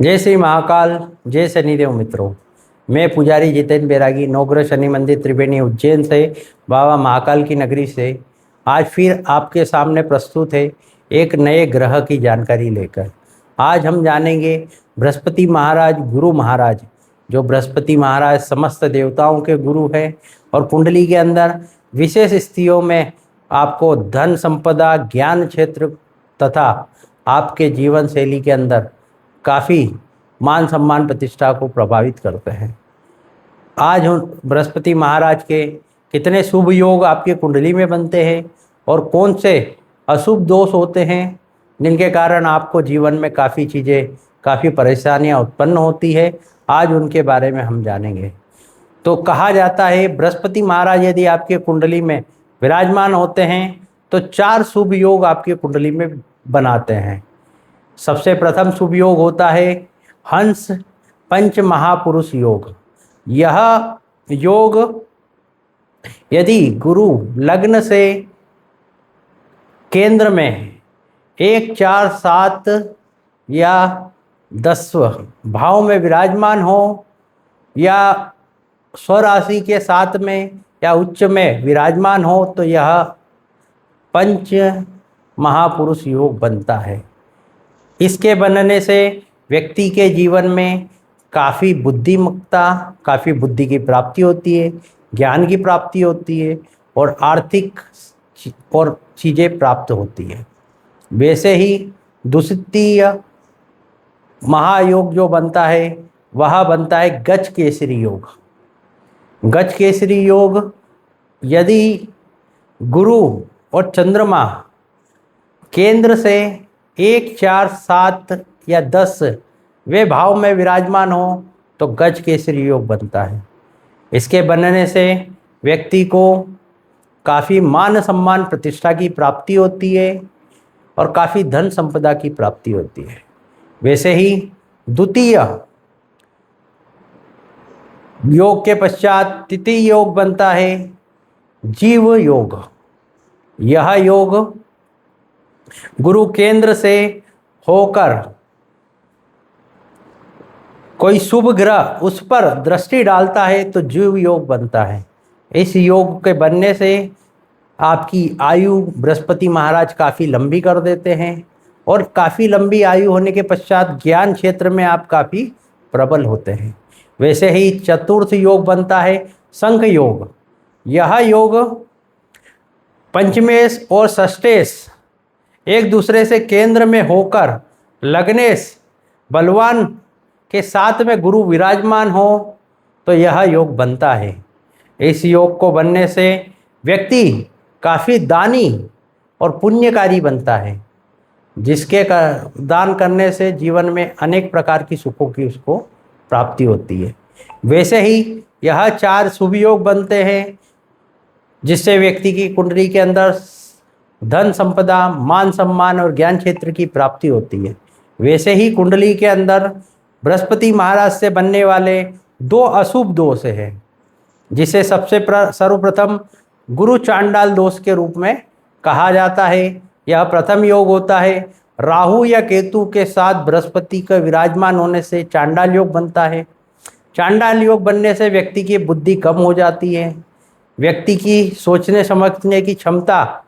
जय श्री महाकाल, जय शनिदेव मित्रों। मैं पुजारी जितेंद्र बैरागी, नवग्रह शनि मंदिर त्रिवेणी उज्जैन से, बाबा महाकाल की नगरी से आज फिर आपके सामने प्रस्तुत है एक नए ग्रह की जानकारी लेकर। आज हम जानेंगे बृहस्पति महाराज, गुरु महाराज, जो बृहस्पति महाराज समस्त देवताओं के गुरु हैं और कुंडली के अंदर विशेष स्थितियों में आपको धन संपदा, ज्ञान क्षेत्र तथा आपके जीवन शैली के अंदर काफ़ी मान सम्मान प्रतिष्ठा को प्रभावित करते हैं। आज उन बृहस्पति महाराज के कितने शुभ योग आपकी कुंडली में बनते हैं और कौन से अशुभ दोष होते हैं जिनके कारण आपको जीवन में काफ़ी चीज़ें, काफ़ी परेशानियां उत्पन्न होती है, आज उनके बारे में हम जानेंगे। तो कहा जाता है बृहस्पति महाराज यदि आपके कुंडली में विराजमान होते हैं तो 4 शुभ योग आपकी कुंडली में बनाते हैं। सबसे प्रथम शुभ योग होता है हंस पंच महापुरुष योग। यह योग यदि गुरु लग्न से केंद्र में 1, 4, 7 या 10 भाव में विराजमान हो या स्वराशि के साथ में या उच्च में विराजमान हो तो यह पंच महापुरुष योग बनता है। इसके बनने से व्यक्ति के जीवन में काफ़ी बुद्धिमत्ता, काफ़ी बुद्धि की प्राप्ति होती है, ज्ञान की प्राप्ति होती है और आर्थिक और चीज़ें प्राप्त होती है। वैसे ही द्वितीय महायोग जो बनता है वह बनता है गज केसरी योग। गज केसरी योग यदि गुरु और चंद्रमा केंद्र से 1, 4, 7 या 10 वे भाव में विराजमान हो तो गज केसरी योग बनता है। इसके बनने से व्यक्ति को काफ़ी मान सम्मान प्रतिष्ठा की प्राप्ति होती है और काफ़ी धन संपदा की प्राप्ति होती है। वैसे ही द्वितीय योग के पश्चात तृतीय योग बनता है जीव योग। यह योग गुरु केंद्र से होकर कोई शुभ ग्रह उस पर दृष्टि डालता है तो जीव योग बनता है। इस योग के बनने से आपकी आयु बृहस्पति महाराज काफ़ी लंबी कर देते हैं और काफ़ी लंबी आयु होने के पश्चात ज्ञान क्षेत्र में आप काफ़ी प्रबल होते हैं। वैसे ही चतुर्थ योग बनता है शंख योग। यह योग पंचमेश और षष्ठेश एक दूसरे से केंद्र में होकर लग्नेश बलवान के साथ में गुरु विराजमान हो तो यह योग बनता है। इस योग को बनने से व्यक्ति काफ़ी दानी और पुण्यकारी बनता है, जिसके दान करने से जीवन में अनेक प्रकार की सुखों की उसको प्राप्ति होती है। वैसे ही यह 4 शुभ योग बनते हैं जिससे व्यक्ति की कुंडली के अंदर धन संपदा, मान सम्मान और ज्ञान क्षेत्र की प्राप्ति होती है। वैसे ही कुंडली के अंदर बृहस्पति महाराज से बनने वाले 2 अशुभ दोष हैं जिसे सबसे सर्वप्रथम गुरु चांडाल दोष के रूप में कहा जाता है। यह प्रथम योग होता है राहु या केतु के साथ बृहस्पति का विराजमान होने से चांडाल योग बनता है। चांडाल योग बनने से व्यक्ति की बुद्धि कम हो जाती है, व्यक्ति की सोचने समझने की क्षमता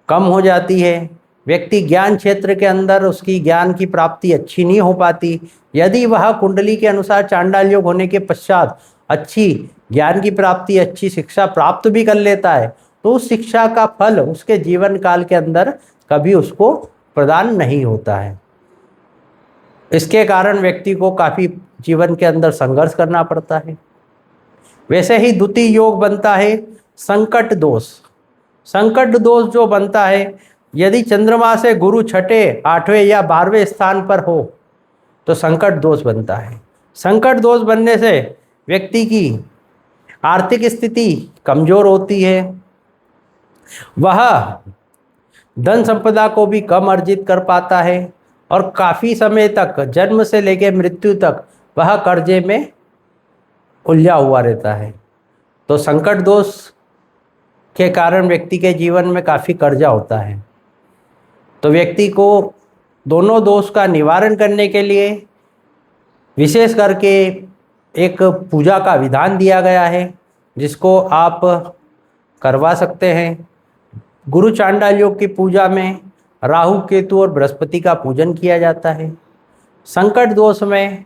कम हो जाती है, व्यक्ति ज्ञान क्षेत्र के अंदर उसकी ज्ञान की प्राप्ति अच्छी नहीं हो पाती। यदि वह कुंडली के अनुसार चांडाल योग होने के पश्चात अच्छी ज्ञान की प्राप्ति, अच्छी शिक्षा प्राप्त भी कर लेता है तो उस शिक्षा का फल उसके जीवन काल के अंदर कभी उसको प्रदान नहीं होता है। इसके कारण व्यक्ति को काफ़ी जीवन के अंदर संघर्ष करना पड़ता है। वैसे ही द्वितीय योग बनता है संकट दोष। संकट दोष जो बनता है यदि चंद्रमा से गुरु 6ठे, 8वें या 12वें स्थान पर हो तो संकट दोष बनता है। संकट दोष बनने से व्यक्ति की आर्थिक स्थिति कमजोर होती है, वह धन संपदा को भी कम अर्जित कर पाता है और काफ़ी समय तक, जन्म से लेकर मृत्यु तक वह कर्जे में उलझा हुआ रहता है। तो संकट दोष के कारण व्यक्ति के जीवन में काफ़ी कर्जा होता है। तो व्यक्ति को दोनों दोष का निवारण करने के लिए विशेष करके एक पूजा का विधान दिया गया है जिसको आप करवा सकते हैं। गुरु चांडाल योग की पूजा में राहु केतु और बृहस्पति का पूजन किया जाता है। संकट दोष में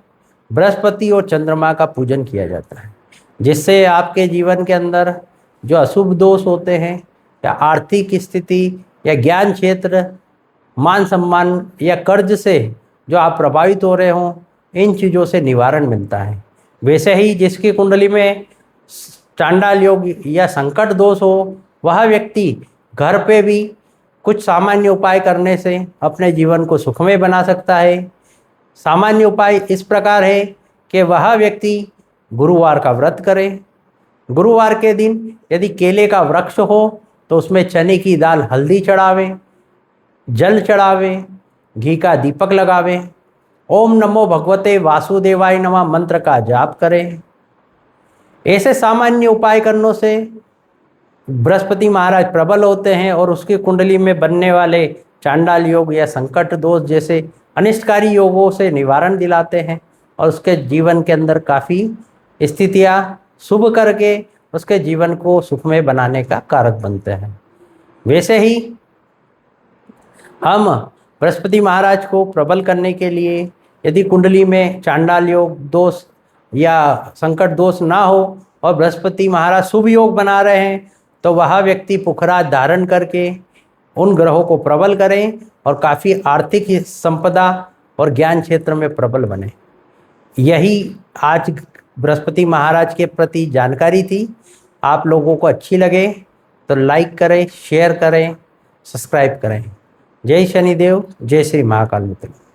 बृहस्पति और चंद्रमा का पूजन किया जाता है, जिससे आपके जीवन के अंदर जो अशुभ दोष होते हैं या आर्थिक स्थिति या ज्ञान क्षेत्र, मान सम्मान या कर्ज से जो आप प्रभावित हो रहे हों, इन चीज़ों से निवारण मिलता है। वैसे ही जिसकी कुंडली में चांडाल योग या संकट दोष हो, वह व्यक्ति घर पे भी कुछ सामान्य उपाय करने से अपने जीवन को सुखमय बना सकता है। सामान्य उपाय इस प्रकार है कि वह व्यक्ति गुरुवार का व्रत करे। गुरुवार के दिन यदि केले का वृक्ष हो तो उसमें चने की दाल, हल्दी चढ़ावे, जल चढ़ावे, घी का दीपक लगावे, ओम नमो भगवते वासुदेवाय नमः मंत्र का जाप करें। ऐसे सामान्य उपाय करने से बृहस्पति महाराज प्रबल होते हैं और उसकी कुंडली में बनने वाले चांडाल योग या संकट दोष जैसे अनिष्टकारी योगों से निवारण दिलाते हैं और उसके जीवन के अंदर काफ़ी स्थितियाँ शुभ करके उसके जीवन को सुखमय बनाने का कारक बनते हैं। वैसे ही हम बृहस्पति महाराज को प्रबल करने के लिए यदि कुंडली में चांडाल योग दोष या संकट दोष ना हो और बृहस्पति महाराज शुभ योग बना रहे हैं तो वह व्यक्ति पुखराज धारण करके उन ग्रहों को प्रबल करें और काफ़ी आर्थिक संपदा और ज्ञान क्षेत्र में प्रबल बने। यही आज बृहस्पति महाराज के प्रति जानकारी थी। आप लोगों को अच्छी लगे तो लाइक करें, शेयर करें, सब्सक्राइब करें। जय शनिदेव, जय श्री महाकाल मित्र।